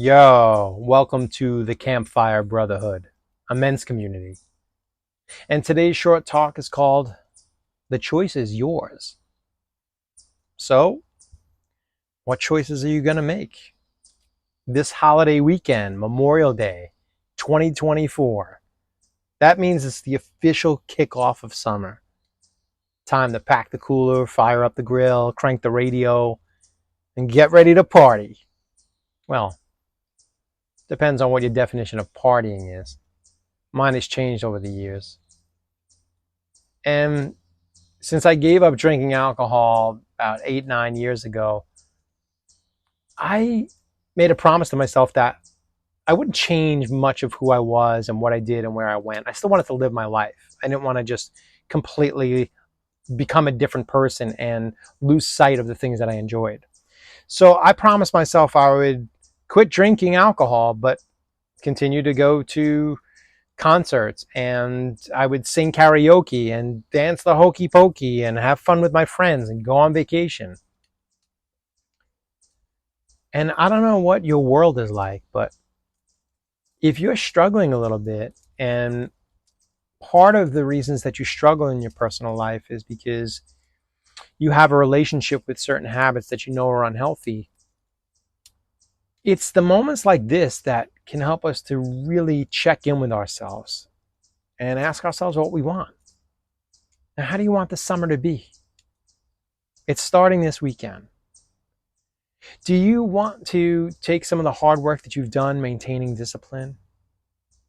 Yo, welcome to the Campfire Brotherhood, a men's community. And today's short talk is called The Choice is Yours. So, what choices are you going to make? This holiday weekend, Memorial Day 2024, that means it's the official kickoff of summer. Time to pack the cooler, fire up the grill, crank the radio, and get ready to party. Well, depends on what your definition of partying is. Mine has changed over the years. And since I gave up drinking alcohol about 8, 9 years ago, I made a promise to myself that I wouldn't change much of who I was and what I did and where I went. I still wanted to live my life. I didn't want to just completely become a different person and lose sight of the things that I enjoyed. So I promised myself I would quit drinking alcohol, but continue to go to concerts, and I would sing karaoke and dance the hokey pokey and have fun with my friends and go on vacation. And I don't know what your world is like, but if you're struggling a little bit, and part of the reasons that you struggle in your personal life is because you have a relationship with certain habits that you know are unhealthy, it's the moments like this that can help us to really check in with ourselves and ask ourselves what we want. Now, how do you want the summer to be? It's starting this weekend. Do you want to take some of the hard work that you've done maintaining discipline,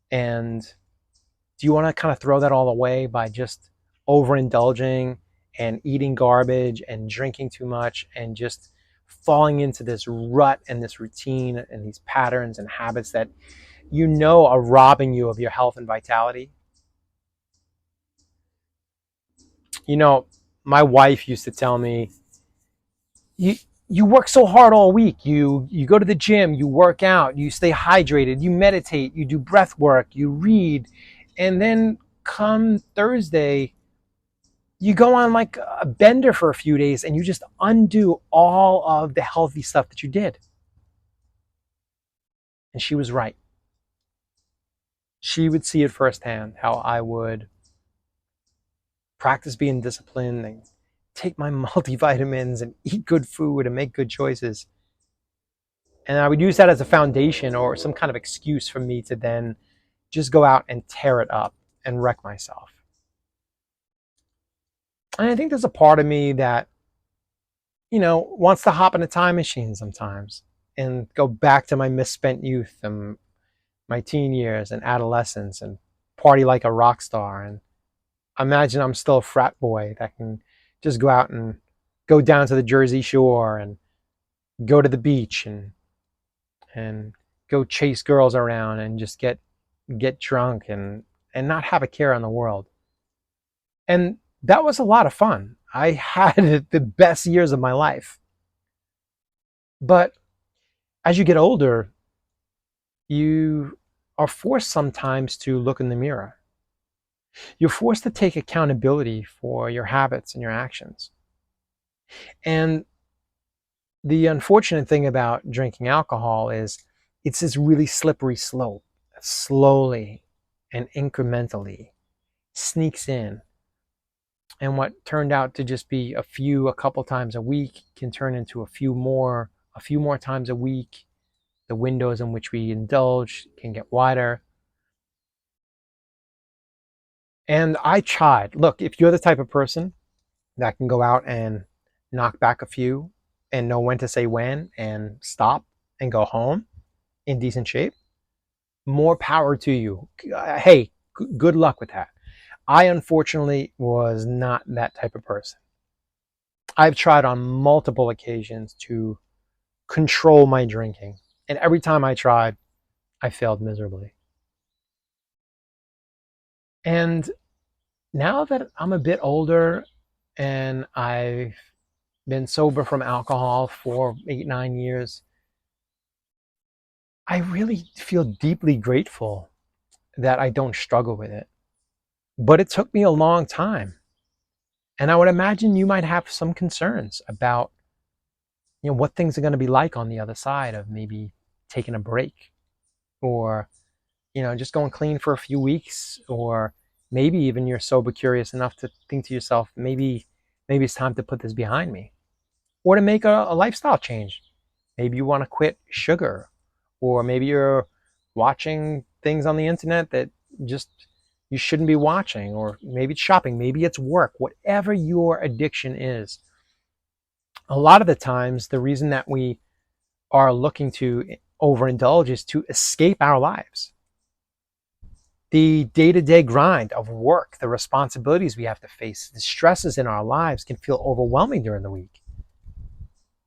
and do you want to kind of throw that all away by just overindulging and eating garbage and drinking too much and just falling into this rut and this routine and these patterns and habits that you know are robbing you of your health and vitality? You know, my wife used to tell me, you you work so hard all week. You go to the gym, you work out, you stay hydrated, you meditate, you do breath work, you read, and then come Thursday, you go on like a bender for a few days and you just undo all of the healthy stuff that you did. And she was right. She would see it firsthand how I would practice being disciplined and take my multivitamins and eat good food and make good choices. And I would use that as a foundation or some kind of excuse for me to then just go out and tear it up and wreck myself. And I think there's a part of me that, wants to hop in a time machine sometimes and go back to my misspent youth and my teen years and adolescence and party like a rock star. And imagine I'm still a frat boy that can just go out and go down to the Jersey Shore and go to the beach and go chase girls around and just get drunk and not have a care in the world. And that was a lot of fun. I had the best years of my life. But as you get older, you are forced sometimes to look in the mirror. You're forced to take accountability for your habits and your actions. And the unfortunate thing about drinking alcohol is it's this really slippery slope that slowly and incrementally sneaks in. And what turned out to just be a couple times a week can turn into a few more times a week. The windows in which we indulge can get wider. And I tried. Look, if you're the type of person that can go out and knock back a few and know when to say when and stop and go home in decent shape, more power to you. Hey, good luck with that. I unfortunately was not that type of person. I've tried on multiple occasions to control my drinking, and every time I tried, I failed miserably. And now that I'm a bit older and I've been sober from alcohol for 8, 9 years, I really feel deeply grateful that I don't struggle with it. But it took me a long time. And I would imagine you might have some concerns about, what things are going to be like on the other side of maybe taking a break, or just going clean for a few weeks, or maybe even you're sober curious enough to think to yourself, maybe it's time to put this behind me, or to make a lifestyle change. Maybe you want to quit sugar, or maybe you're watching things on the internet that just you shouldn't be watching, or maybe it's shopping, maybe it's work, whatever your addiction is. A lot of the times, the reason that we are looking to overindulge is to escape our lives. The day-to-day grind of work, the responsibilities we have to face, the stresses in our lives can feel overwhelming during the week.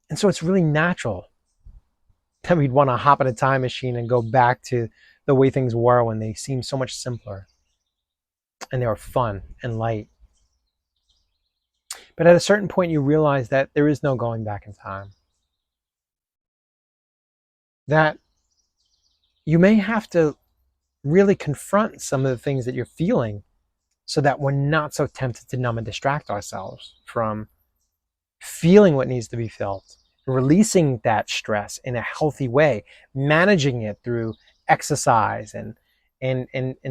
And so it's really natural that we'd want to hop in a time machine and go back to the way things were when they seemed so much simpler and they were fun and light. But at a certain point, you realize that there is no going back in time. That you may have to really confront some of the things that you're feeling so that we're not so tempted to numb and distract ourselves from feeling what needs to be felt, releasing that stress in a healthy way, managing it through exercise and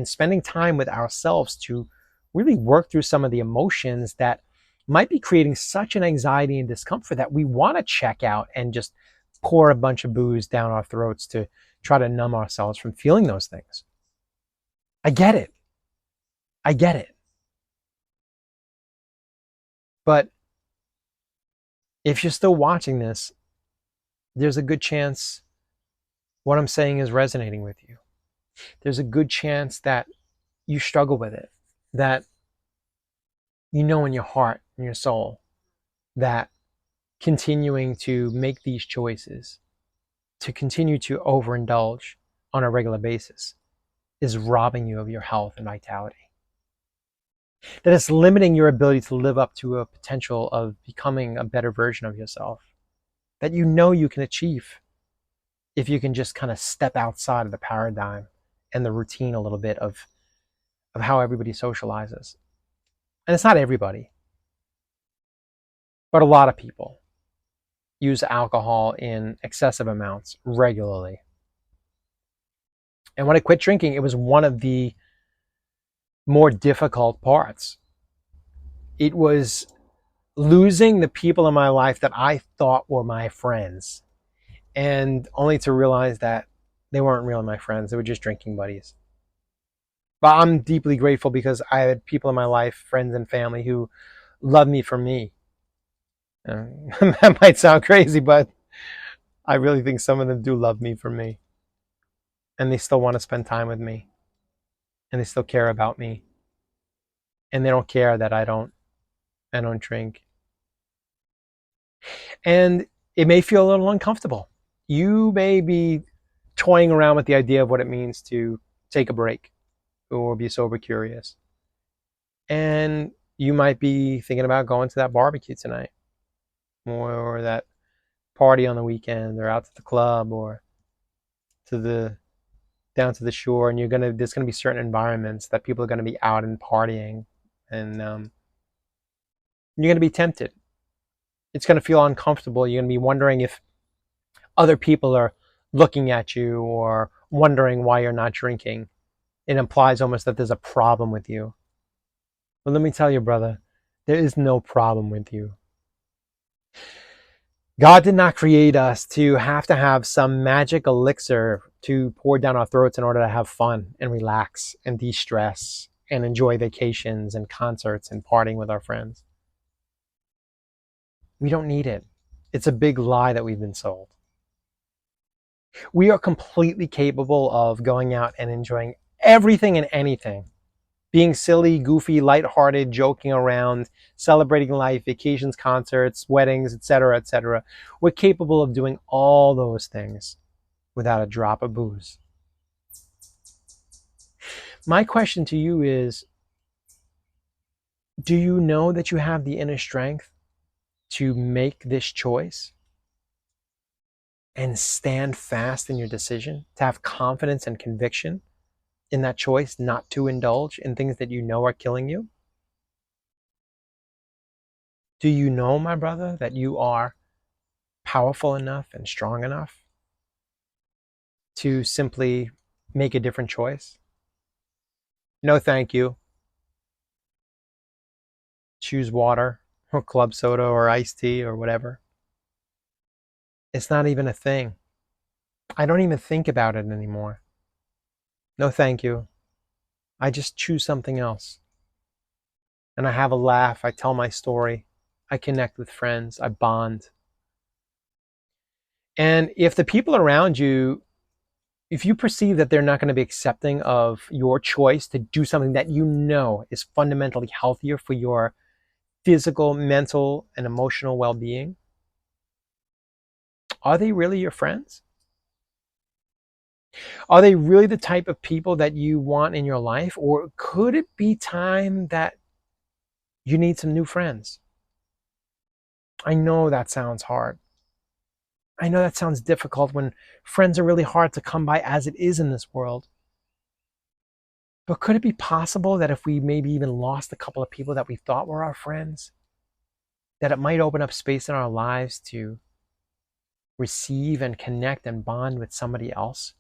spending time with ourselves to really work through some of the emotions that might be creating such an anxiety and discomfort that we want to check out and just pour a bunch of booze down our throats to try to numb ourselves from feeling those things. I get it. I get it. But if you're still watching this, there's a good chance what I'm saying is resonating with you. There's a good chance that you struggle with it, that you know in your heart, in your soul, that continuing to make these choices, to continue to overindulge on a regular basis, is robbing you of your health and vitality. That it's limiting your ability to live up to a potential of becoming a better version of yourself that you know you can achieve if you can just kind of step outside of the paradigm and the routine a little bit of how everybody socializes. And it's not everybody, but a lot of people use alcohol in excessive amounts regularly. And when I quit drinking, it was one of the more difficult parts. It was losing the people in my life that I thought were my friends, and only to realize that they weren't really my friends. They were just drinking buddies. But I'm deeply grateful because I had people in my life, friends and family, who loved me for me. That might sound crazy, but I really think some of them do love me for me. And they still want to spend time with me. And they still care about me. And they don't care that I don't drink. And it may feel a little uncomfortable. You may be toying around with the idea of what it means to take a break or be sober curious. And you might be thinking about going to that barbecue tonight, or that party on the weekend, or out to the club, or to the down to the shore, and there's gonna be certain environments that people are gonna be out and partying, and you're gonna be tempted. It's gonna feel uncomfortable. You're gonna be wondering if other people are looking at you or wondering why you're not drinking. It implies almost that there's a problem with you. But let me tell you, brother, there is no problem with you. God did not create us to have some magic elixir to pour down our throats in order to have fun and relax and de-stress and enjoy vacations and concerts and partying with our friends. We don't need it. It's a big lie that we've been sold. We are completely capable of going out and enjoying everything and anything. Being silly, goofy, lighthearted, joking around, celebrating life, vacations, concerts, weddings, etc., etc. We're capable of doing all those things without a drop of booze. My question to you is, do you know that you have the inner strength to make this choice and stand fast in your decision, to have confidence and conviction in that choice not to indulge in things that you know are killing you? Do you know, my brother, that you are powerful enough and strong enough to simply make a different choice? No, thank you. Choose water or club soda or iced tea or whatever. It's not even a thing. I don't even think about it anymore. No, thank you. I just choose something else. And I have a laugh. I tell my story. I connect with friends. I bond. And if the people around you, if you perceive that they're not going to be accepting of your choice to do something that you know is fundamentally healthier for your physical, mental, and emotional well being, are they really your friends? Are they really the type of people that you want in your life? Or could it be time that you need some new friends? I know that sounds hard. I know that sounds difficult when friends are really hard to come by as it is in this world. But could it be possible that if we maybe even lost a couple of people that we thought were our friends, that it might open up space in our lives to receive and connect and bond with somebody else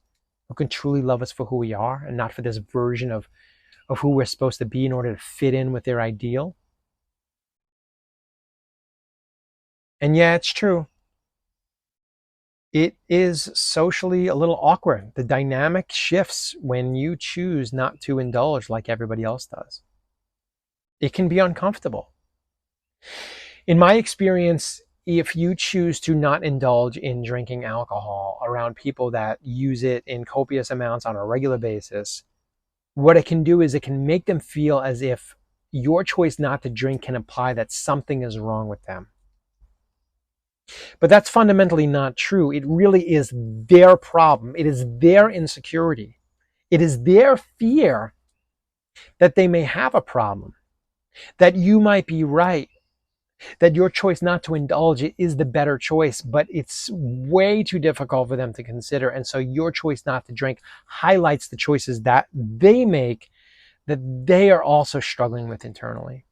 who can truly love us for who we are and not for this version of who we're supposed to be in order to fit in with their ideal? And yeah, it's true. It is socially a little awkward. The dynamic shifts when you choose not to indulge like everybody else does. It can be uncomfortable. In my experience, if you choose to not indulge in drinking alcohol around people that use it in copious amounts on a regular basis, what it can do is it can make them feel as if your choice not to drink can imply that something is wrong with them. But that's fundamentally not true. It really is their problem. It is their insecurity. It is their fear that they may have a problem, that you might be right, that your choice not to indulge it is the better choice, but it's way too difficult for them to consider. And so your choice not to drink highlights the choices that they make that they are also struggling with internally.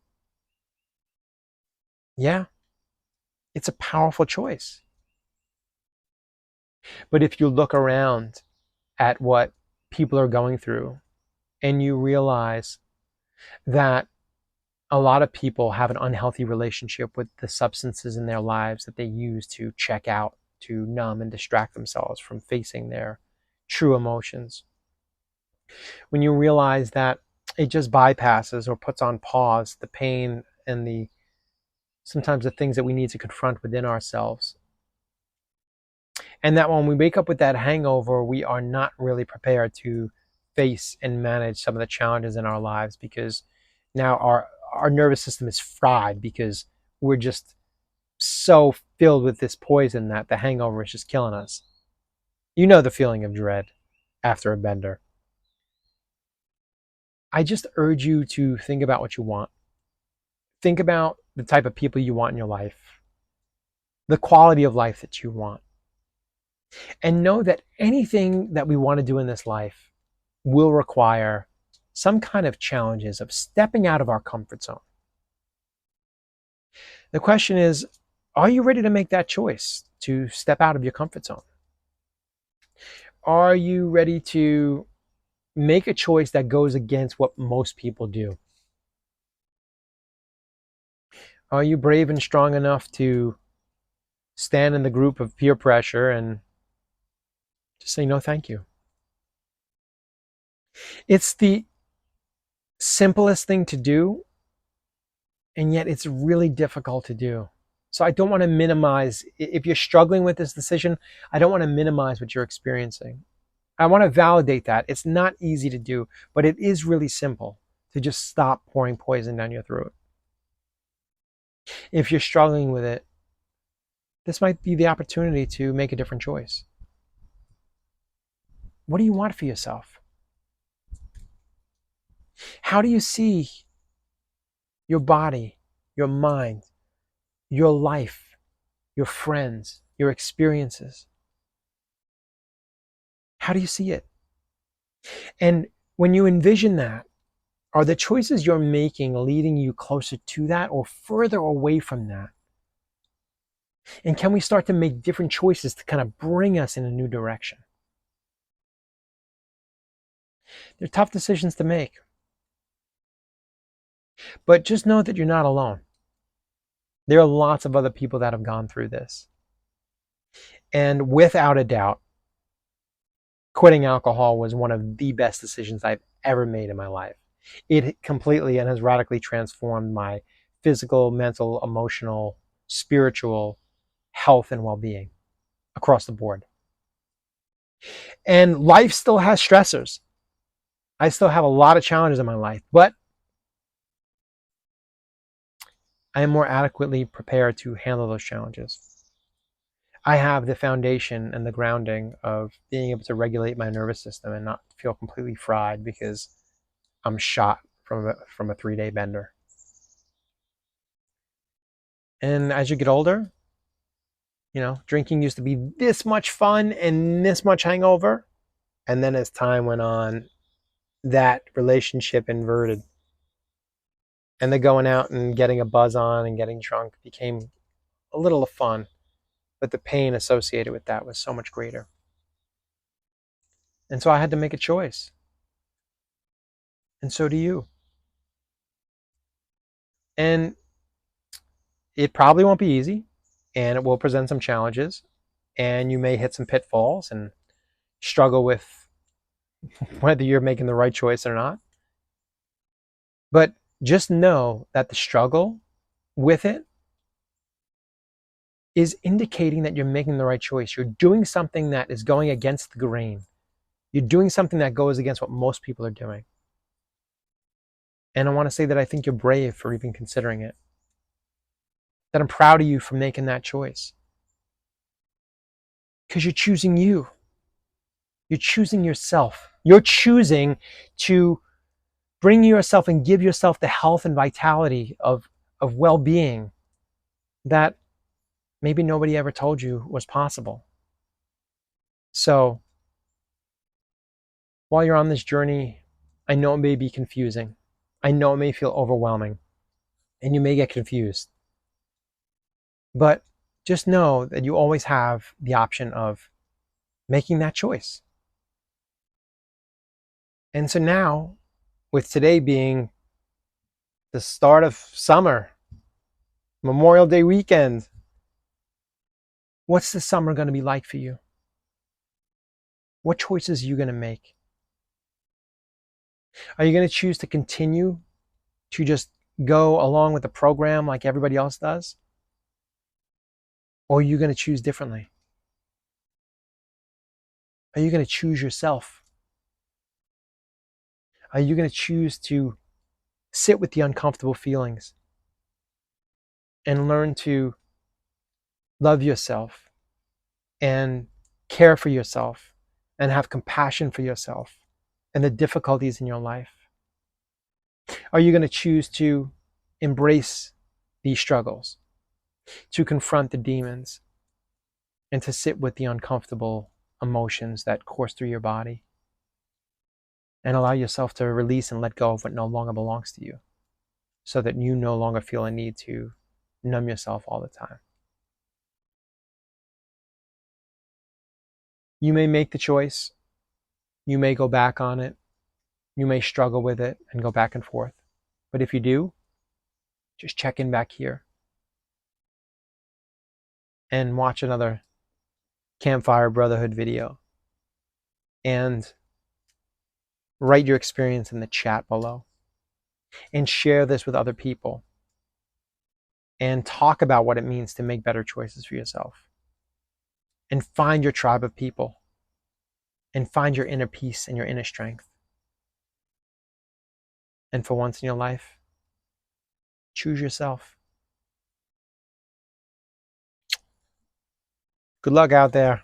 Yeah, it's a powerful choice. But if you look around at what people are going through and you realize that a lot of people have an unhealthy relationship with the substances in their lives that they use to check out, to numb and distract themselves from facing their true emotions. When you realize that it just bypasses or puts on pause the pain and the sometimes the things that we need to confront within ourselves. And that when we wake up with that hangover, we are not really prepared to face and manage some of the challenges in our lives because now our nervous system is fried because we're just so filled with this poison that the hangover is just killing us. You know the feeling of dread after a bender. I just urge you to think about what you want. Think about the type of people you want in your life, the quality of life that you want, and know that anything that we want to do in this life will require some kind of challenges of stepping out of our comfort zone. The question is, are you ready to make that choice to step out of your comfort zone? Are you ready to make a choice that goes against what most people do? Are you brave and strong enough to stand in the group of peer pressure and just say no thank you? It's the simplest thing to do, and yet it's really difficult to do. So I don't want to minimize, if you're struggling with this decision, I don't want to minimize what you're experiencing. I want to validate that. It's not easy to do, but it is really simple to just stop pouring poison down your throat. If you're struggling with it, this might be the opportunity to make a different choice. What do you want for yourself? How do you see your body, your mind, your life, your friends, your experiences? How do you see it? And when you envision that, are the choices you're making leading you closer to that or further away from that? And can we start to make different choices to kind of bring us in a new direction? They're tough decisions to make. But just know that you're not alone. There are lots of other people that have gone through this. And without a doubt, quitting alcohol was one of the best decisions I've ever made in my life. It completely and has radically transformed my physical, mental, emotional, spiritual health and well-being across the board. And life still has stressors. I still have a lot of challenges in my life, but I am more adequately prepared to handle those challenges. I have the foundation and the grounding of being able to regulate my nervous system and not feel completely fried because I'm shot from a 3-day bender. And as you get older, drinking used to be this much fun and this much hangover. And then as time went on, that relationship inverted. And the going out and getting a buzz on and getting drunk became a little of fun, but the pain associated with that was so much greater. And so I had to make a choice. And so do you. And it probably won't be easy, and it will present some challenges, and you may hit some pitfalls and struggle with whether you're making the right choice or not. But just know that the struggle with it is indicating that you're making the right choice. You're doing something that is going against the grain. You're doing something that goes against what most people are doing. And I want to say that I think you're brave for even considering it. That I'm proud of you for making that choice. Because you're choosing you. You're choosing yourself. You're choosing to bring yourself and give yourself the health and vitality of well-being that maybe nobody ever told you was possible. So while you're on this journey, I know it may be confusing. I know it may feel overwhelming, and you may get confused. But just know that you always have the option of making that choice. And so now, with today being the start of summer, Memorial Day weekend, what's the summer going to be like for you? What choices are you going to make? Are you going to choose to continue to just go along with the program like everybody else does? Or are you going to choose differently? Are you going to choose yourself? Are you going to choose to sit with the uncomfortable feelings and learn to love yourself and care for yourself and have compassion for yourself and the difficulties in your life? Are you going to choose to embrace these struggles, to confront the demons, and to sit with the uncomfortable emotions that course through your body and allow yourself to release and let go of what no longer belongs to you so that you no longer feel a need to numb yourself all the time? You may make the choice. You may go back on it. You may struggle with it and go back and forth. But if you do, just check in back here and watch another Campfire Brotherhood video and write your experience in the chat below and share this with other people and talk about what it means to make better choices for yourself and find your tribe of people and find your inner peace and your inner strength. And for once in your life, choose yourself. Good luck out there.